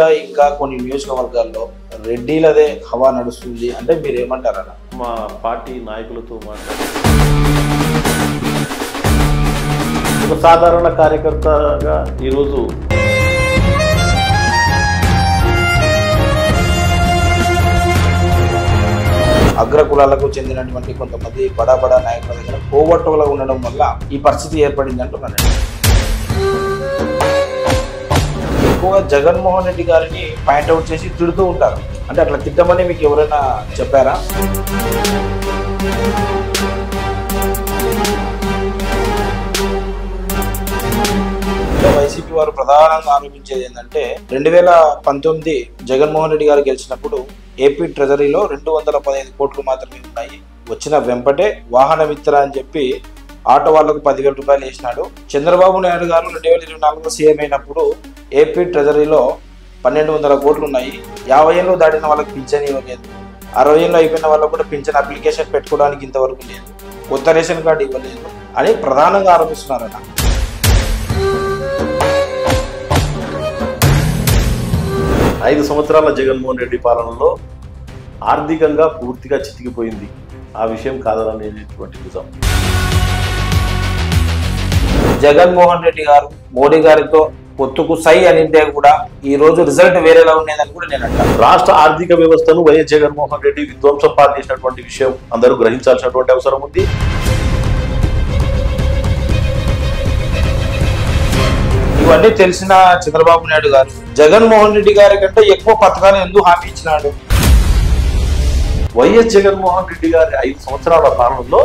ఇంకా కొన్ని నియోజకవర్గాల్లో రెడ్డిలదే హవా నడుస్తుంది అంటే మీరు ఏమంటారా? మా పార్టీ నాయకులతో మాట్లాడి ఒక సాధారణ కార్యకర్తగా ఈరోజు అగ్ర కులాలకు చెందినటువంటి కొంతమంది బడా నాయకుల దగ్గర కోవట్టుగా ఉండడం వల్ల ఈ పరిస్థితి ఏర్పడింది అంటున్నాను. ఎక్కువగా జగన్మోహన్ రెడ్డి గారిని పాయింట్అవుట్ చేసి తిడుతూ ఉంటారు. అంటే అట్లా తిట్టమని మీకు ఎవరైనా చెప్పారా? వైసీపీ వారు ప్రధానంగా ఆరోపించేది ఏంటంటే 2019 జగన్మోహన్ రెడ్డి గారు గెలిచినప్పుడు ఏపీ ట్రెజరీలో 215 కోట్లు మాత్రమే ఉన్నాయి. వచ్చిన వెంపటే వాహన మిత్ర అని చెప్పి ఆటో వాళ్లకు 10,000 రూపాయలు వేసినాడు. చంద్రబాబు నాయుడు గారు 2024లో సీఎం అయినప్పుడు ఏపీ ట్రెజరీలో 1,200 కోట్లు ఉన్నాయి. 50 ఏళ్ళు దాటిన వాళ్ళకి పింఛన్ ఇవ్వలేదు. 60 ఏళ్ళు అయిపోయిన వాళ్ళకు కూడా పింఛన్ అప్లికేషన్ పెట్టుకోవడానికి ఇంతవరకు లేదు. కొత్త రేషన్ కార్డు ఇవ్వలేదు అని ప్రధానంగా ఆరోపిస్తున్నారన్న. ఐదు సంవత్సరాల జగన్మోహన్ రెడ్డి పాలనలో ఆర్థికంగా పూర్తిగా చితికిపోయింది. ఆ విషయం కాదనేటువంటి నిజం. జగన్మోహన్ రెడ్డి గారు మోడీ గారితో పొత్తుకు సై అనింటే కూడా ఈ రోజు రిజల్ట్ వేరేలా ఉండేదని కూడా నేను అంటాను. రాష్ట్ర ఆర్థిక వ్యవస్థను వైఎస్ జగన్మోహన్ రెడ్డి విధ్వంసం పాల్చేసినటువంటి విషయం అందరూ గ్రహించాల్సినటువంటి అవసరం ఉంది. ఇవన్నీ తెలిసిన చంద్రబాబు నాయుడు గారు జగన్మోహన్ రెడ్డి గారి కంటే ఎక్కువ పథకాలు ఎందుకు హామీ ఇచ్చినాడు? వైఎస్ జగన్మోహన్ రెడ్డి గారి 5 సంవత్సరాల పాలనలో